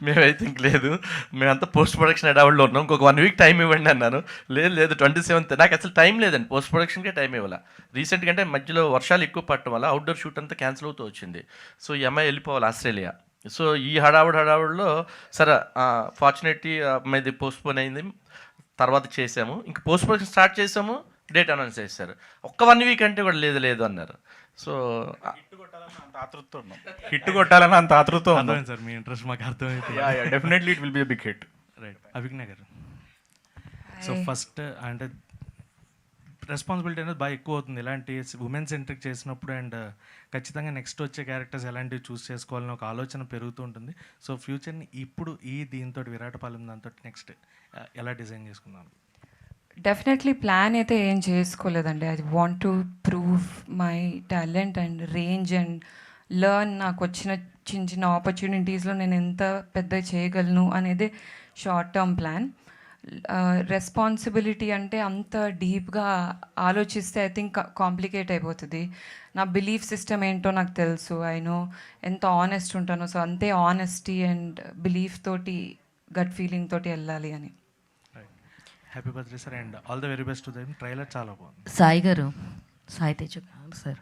మేము ఐ థింక్ లేదు, మేమంతా పోస్ట్ ప్రొడక్షన్ హడావుడిలో ఉన్నాం, ఇంకొక 1 వీక్ టైం ఇవ్వండి అన్నాను. లేదు 27th నాకు అసలు టైం లేదండి, పోస్ట్ ప్రొడక్షన్కే టైం ఇవ్వాల. రీసెంట్గా అంటే మధ్యలో వర్షాలు ఎక్కువ పడటం వల్ల అవుట్డోర్ షూట్ అంతా క్యాన్సిల్ అవుతూ వచ్చింది. సో ఈ అమ్మాయి వెళ్ళిపోవాలి ఆస్ట్రేలియా. సో ఈ హడావుడిలో సరే ఫార్చునేట్లీ అమ్మాయిది పోస్ట్పోన్ అయింది, తర్వాత చేసాము. ఇంక పోస్ట్ ప్రొడక్షన్ స్టార్ట్ చేసాము, డేట్ అనౌన్స్ చేశారు. ఒక్క 1 వీక్ అంటే కూడా లేదు అన్నారు. సో హిట్ కొట్టాలని అంత ఆతృత అర్థమైంది సార్, మీ ఇంట్రెస్ట్ మాకు అర్థమైపోయింది. Definitely it will be a big hit. Right. Abhigna garu, so first అంటే రెస్పాన్సిబిలిటీ అనేది బాగా ఎక్కువ అవుతుంది ఇలాంటి ఉమెన్ సెంట్రిక్ చేసినప్పుడు, అండ్ ఖచ్చితంగా నెక్స్ట్ వచ్చే క్యారెక్టర్స్ ఎలాంటివి చూస్ చేసుకోవాలని ఒక ఆలోచన పెరుగుతూ ఉంటుంది. సో ఫ్యూచర్ని ఇప్పుడు దీంతో విరాటపాలెం దాంతో నెక్స్ట్ ఎలా డిజైన్ చేసుకున్నాను? డెఫినెట్లీ ప్లాన్ అయితే ఏం చేసుకోలేదండి. I want to prove my talent and range and learn. నాకు వచ్చిన చిన్న ఆపర్చునిటీస్లో నేను ఎంత పెద్ద చేయగలను అనేది షార్ట్ టర్మ్ ప్లాన్. రెస్పాన్సిబిలిటీ అంటే అంత డీప్గా ఆలోచిస్తే ఐ థింక్ కాంప్లికేట్ అయిపోతుంది. నా బిలీఫ్ సిస్టమ్ ఏంటో నాకు తెలుసు, ఐ నో ఎంత ఆనెస్ట్ ఉంటానో. సో అంతే ఆనెస్టీ అండ్ బిలీఫ్ తోటి గట్ ఫీలింగ్ తోటి వెళ్ళాలి అని. Happy birthday sir, and all the very best to them. Trailer చాలా బాగుంది. సాయి గారు, సాయి తేజ సార్,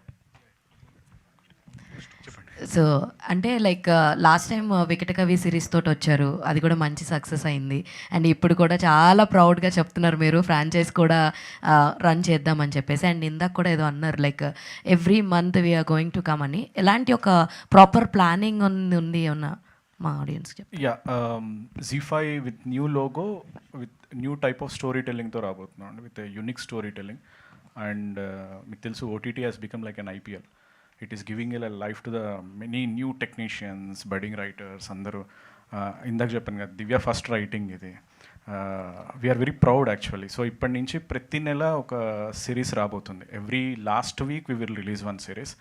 సో అంటే లైక్ లాస్ట్ టైం వికట కవి సిరీస్ తోటి వచ్చారు, అది కూడా మంచి సక్సెస్ అయింది. అండ్ ఇప్పుడు కూడా చాలా ప్రౌడ్గా చెప్తున్నారు మీరు ఫ్రాంచైజ్ కూడా రన్ చేద్దామని చెప్పేసి. అండ్ ఇందాక కూడా ఏదో అన్నారు like every month we're going to come అని. ఎలాంటి ఒక ప్రాపర్ ప్లానింగ్ ఉంది ఏమన్నా మా ఆడియన్స్కి? Yeah, Z5 with new logo, with new type of story టెల్లింగ్తో రాబోతున్నాం అండి, with unique storytelling. And మీకు తెలుసు OTT has become like an IPL. It is giving a life to the many new technicians, budding writers అందరూ. ఇందాక చెప్పాను కదా, Divya first writing ఇది. We're very proud actually. So ఇప్పటి నుంచి ప్రతి నెల ఒక సిరీస్ రాబోతుంది. Every last week we will release one series.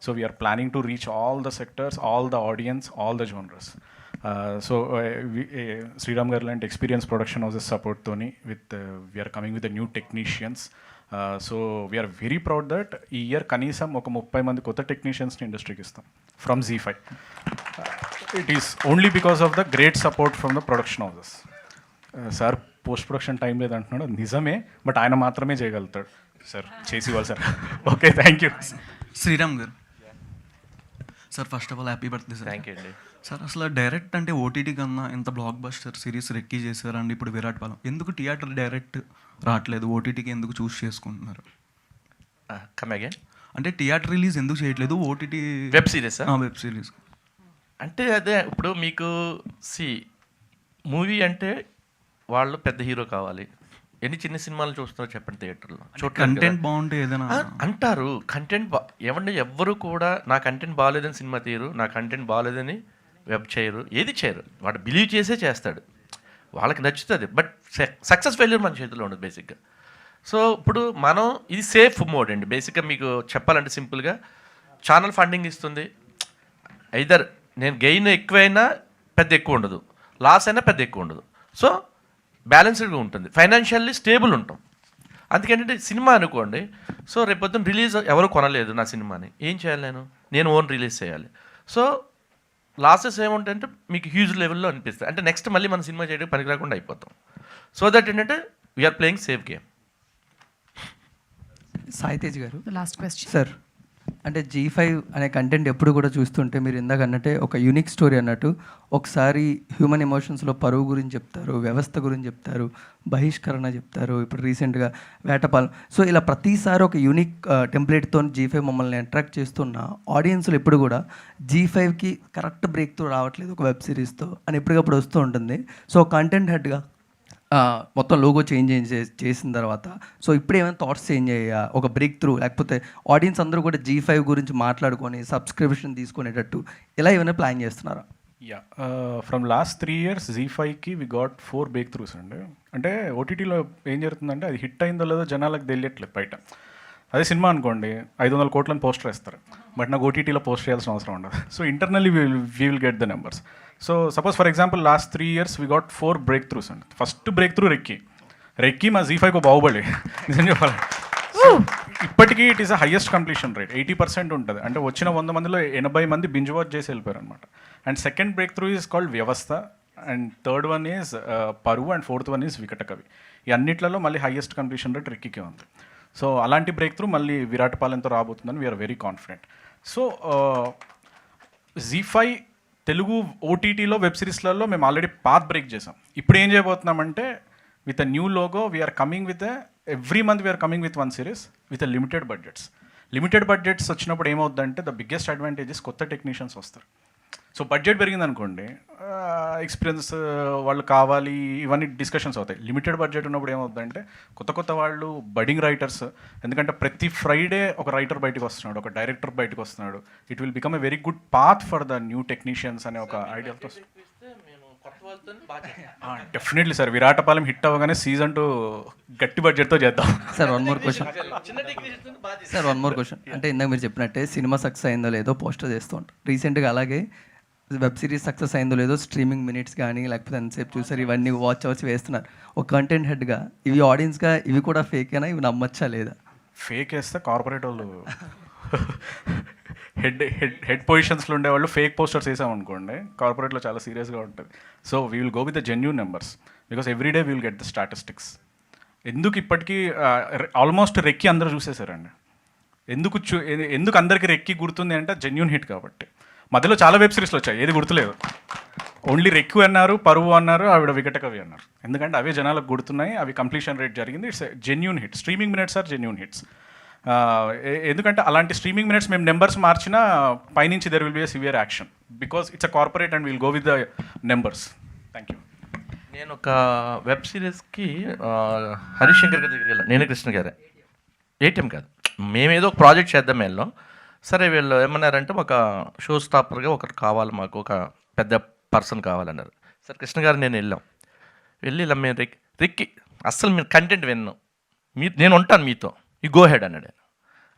So we're planning to reach all the sectors, all the audience, all the genres. So Sriram garu లాంటి experience production houses సపోర్ట్తోని we're coming with the new technicians. So we're very proud that ఈ year కనీసం ఒక 30 మంది కొత్త టెక్నీషియన్స్ని ఇండస్ట్రీకి ఇస్తాం from Z5. It is only because of the great support from the production houses. Sir post production time లేదంటున్నాడు, నిజమే, బట్ ఆయన మాత్రమే చేయగలుగుతాడు. సార్ చేసి ఇవ్వాలి sir. Okay, thank you. Sriram గారు sir, first of all happy birthday sir. Thank you అండి. Sir అసలు డైరెక్ట్ అంటే ఓటీటీ కన్నా ఇంత బ్లాక్ బస్టర్ సిరీస్ రెక్కీ చేశారండి. ఇప్పుడు విరాట్ పాలెం ఎందుకు థియేటర్ డైరెక్ట్ రావట్లేదు, ఓటీటీకి ఎందుకు చూస్ చేసుకుంటున్నారు? Come again. అంటే థియేటర్ రిలీజ్ ఎందుకు చేయట్లేదు, OTT web series? Web series అంటే అదే ఇప్పుడు మీకు మూవీ అంటే వాళ్ళు పెద్ద హీరో కావాలి. ఎన్ని చిన్న సినిమాలు చూస్తున్నారో చెప్పండి థియేటర్లో. కంటెంట్ బాగుంటే ఏదైనా అంటారు. కంటెంట్ ఏమంటే ఎవ్వరు కూడా నా కంటెంట్ బాగాలేదని సినిమా తీయరు, నా కంటెంట్ బాగాలేదని వెబ్ చేయరు, ఏది చేయరు. వాడు బిలీవ్ చేసే చేస్తాడు, వాళ్ళకి నచ్చుతుంది. బట్ సక్సెస్ ఫెయిల్యూర్ మన చేతిలో ఉండదు బేసిక్గా. సో ఇప్పుడు మనం ఇది సేఫ్ మోడ్ అండి బేసిక్గా. మీకు చెప్పాలంటే సింపుల్గా ఛానల్ ఫండింగ్ ఇస్తుంది. ఐదర్ నేను గెయిన్ ఎక్కువైనా పెద్ద ఎక్కువ ఉండదు, లాస్ అయినా పెద్ద ఎక్కువ ఉండదు. సో బ్యాలెన్స్డ్గా ఉంటుంది, ఫైనాన్షియల్లీ స్టేబుల్ ఉంటాం. అందుకేంటంటే సినిమా అనుకోండి, సో రేపొద్దున రిలీజ్ ఎవరు కొనలేదు నా సినిమాని, ఏం చేయాలి, నేను ఓన్ రిలీజ్ చేయాలి. సో లాసెస్ ఏముంటాయంటే మీకు హ్యూజ్ లెవెల్లో అనిపిస్తుంది. అంటే నెక్స్ట్ మళ్ళీ మన సినిమా చేయడానికి పనికి రాకుండా అయిపోతాం. సో దట్ ఏంటంటే we are playing safe game. Saitej garu, last question sir. అంటే Z5 అనే కంటెంట్ ఎప్పుడు కూడా చూస్తుంటే మీరు ఇందాక అన్నట్టే ఒక యూనిక్ స్టోరీ అన్నట్టు, ఒకసారి హ్యూమన్ ఎమోషన్స్లో పరువు గురించి చెప్తారు, వ్యవస్థ గురించి చెప్తారు, బహిష్కరణ చెప్తారు, ఇప్పుడు రీసెంట్గా వేటపాలెం. సో ఇలా ప్రతిసారి ఒక యూనిక్ టెంప్లెట్తో Z5 మమ్మల్ని అట్రాక్ట్ చేస్తున్న ఆడియన్స్లు ఎప్పుడు కూడా Z5కి కరెక్ట్ బ్రేక్ త్రూ రావట్లేదు ఒక వెబ్ సిరీస్తో అని ఎప్పటికప్పుడు వస్తూ ఉంటుంది. సో కంటెంట్ హెడ్గా మొత్తం లోగో చేంజ్ చేసిన తర్వాత సో ఇప్పుడు ఏమైనా థాట్స్ చేంజ్ అయ్యా, ఒక బ్రేక్ త్రూ, లేకపోతే ఆడియన్స్ అందరూ కూడా Z5 గురించి మాట్లాడుకొని సబ్స్క్రిప్షన్ తీసుకునేటట్టు ఇలా ఏమైనా ప్లాన్ చేస్తున్నారా? యా, ఫ్రమ్ లాస్ట్ 3 years Z5కి వి గాట్ 4 బ్రేక్ త్రూస్ అండి. అంటే ఓటీటీలో ఏం జరుగుతుందంటే అది హిట్ అయిందో లేదో జనాలకు తెలియట్లేదు బయట. అదే సినిమా అనుకోండి 500 కోట్లని పోస్టర్ వేస్తారు, బట్ నాకు ఓటీటీలో పోస్ట్ చేయాల్సిన అవసరం ఉండదు. So internally we will get the numbers. So suppose for example last 3 years we got 4 breakthroughs అండి. ఫస్ట్ బ్రేక్ త్రూ రెక్కి మా Z5కు బాహుబలి నిజం చెప్పాలి. ఇప్పటికీ it is a highest completion rate, 80% ఉంటుంది. అంటే వచ్చిన 100 మందిలో 80 మంది బింజ్ వాచ్ చేసి వెళ్ళిపోయారు అనమాట. And second break through is called వ్యవస్థ, అండ్ థర్డ్ వన్ ఈజ్ పరువు, అండ్ ఫోర్త్ వన్ ఈజ్ వికట కవి. ఈ అన్నిట్లలో మళ్ళీ హైయెస్ట్ కంప్లీషన్ రేట్ రెక్కికే ఉంది. సో అలాంటి బ్రేక్ త్రూ మళ్ళీ విరాట్ పాలెంతో రాబోతుందని we're very confident. So Z5 Telugu ఓటీటీలో వెబ్ సిరీస్లలో మేము ఆల్రెడీ పాత్ బ్రేక్ చేసాం. ఇప్పుడు ఏం చేయబోతున్నామంటే with a new logo we're coming with every month we're coming with 1 series with limited budgets. Limited budgets వచ్చినప్పుడు ఏమవుతుందంటే ద బిగ్గెస్ట్ అడ్వాంటేజెస్ కొత్త టెక్నీషియన్స్ వస్తారు. సో బడ్జెట్ పెరిగింది అనుకోండి, ఎక్స్పీరియన్స్ వాళ్ళు కావాలి, ఇవన్నీ డిస్కషన్స్ అవుతాయి. లిమిటెడ్ బడ్జెట్ ఉన్నప్పుడు ఏమవుతుందంటే కొత్త వాళ్ళు బడ్డింగ్ రైటర్స్, ఎందుకంటే ప్రతి ఫ్రైడే ఒక రైటర్ బయటకు వస్తున్నాడు, ఒక డైరెక్టర్ బయటకు వస్తున్నాడు. It will become a very good path for the new technicians అనే ఒక ఐడియాతో. డెఫినెట్లీ సార్, విరాటపాలెం హిట్ అవ్వగానే సీజన్ 2 గట్టి బడ్జెట్తో చేద్దాం. సార్ వన్ మోర్ క్వశ్చన్ అంటే ఇందాక మీరు చెప్పినట్టే సినిమా సక్సెస్ అయిందో లేదో పోస్టర్ చేస్తూ ఉంటారు. రీసెంట్గా అలాగే వెబ్ సిరీస్ సక్సెస్ అయిందో లేదో స్ట్రీమింగ్ మినిట్స్ కానీ లేకపోతే ఎంతసేపు చూసారు ఇవన్నీ వాచ్ అవర్స్ వేస్తున్నారు. ఒక కంటెంట్ హెడ్గా ఇవి ఆడియన్స్గా ఇవి కూడా ఫేకేనా, ఇవి నమ్మచ్చా లేదా? ఫేక్ వేస్తే కార్పొరేట్ వాళ్ళు హెడ్ పొజిషన్స్లో ఉండేవాళ్ళు ఫేక్ పోస్టర్స్ వేసామనుకోండి, కార్పొరేట్లో చాలా సీరియస్గా ఉంటుంది. So we will go with the genuine numbers because everyday we will get the statistics. ఎందుకు ఇప్పటికీ ఆల్మోస్ట్ రెక్కి అందరూ చూసేసారండి. ఎందుకు అందరికీ రెక్కి గుర్తుంది అంటే జెన్యూన్ హిట్ కాబట్టి. మధ్యలో చాలా వెబ్ సిరీస్లు వచ్చాయి, ఏది గుర్తులేదు. ఓన్లీ రెక్కు అన్నారు, పరువు అన్నారు, ఆవిడ వికటకవి అన్నారు. ఎందుకంటే అవే జనాలకు గుర్తున్నాయి, అవి కంప్లీషన్ రేట్ జరిగింది. It's genuine hit. Streaming minutes or genuine hits. ఎందుకంటే అలాంటి స్ట్రీమింగ్ మినిట్స్ మేము నెంబర్స్ మార్చినా పైనుంచి there will be a severe action because it's a corporate and will go with the numbers. Thank you. నేను ఒక web సిరీస్కి Harishankar గారి దగ్గరికి వెళ్ళాను. నేను కృష్ణ గారే. ఏటీఎం కాదు, మేమేదో ఒక ప్రాజెక్ట్ చేద్దాం వెళ్ళాం. సరే వీళ్ళు ఏమన్నారంటే ఒక షో స్టాపర్గా ఒకరు కావాలి, మాకు ఒక పెద్ద పర్సన్ కావాలన్నారు. సరే కృష్ణ గారు నేను వెళ్ళి ఇలా మేము రిక్కి అస్సలు మీరు కంటెంట్ విన్నాం, నేను ఉంటాను మీతో, ఈ గో హెడ్ అన్నాడు.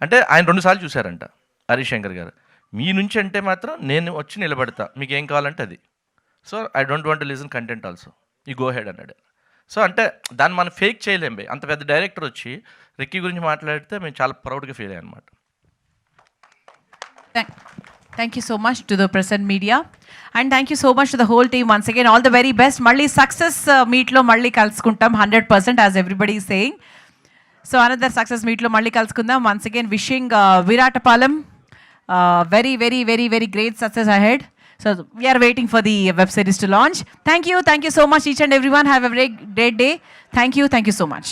అంటే ఆయన 2 సార్లు చూశారంట హరిశంకర్ గారు. మీ నుంచి అంటే మాత్రం నేను వచ్చి నిలబడతా, మీకు ఏం కావాలంటే అది. So I don't want to listen content also, ఈ గో హెడ్ అన్నాడు. సో అంటే దాన్ని మనం ఫేక్ చేయలేం బై. అంత పెద్ద డైరెక్టర్ వచ్చి రిక్కీ గురించి మాట్లాడితే మేము చాలా ప్రౌడ్గా ఫీల్ అయ్యాం అనమాట. Thank you so much to the present media and thank you so much to the whole team. Once again, all the very best. Malli success meet lo malli kaluskuntam 100% as everybody is saying. So another success meet lo malli kalusukundam. Once again, wishing Viratapalam very, very, very, very great success ahead. So we are waiting for the web series to launch. Thank you so much each and everyone. Have a very great day. Thank you so much.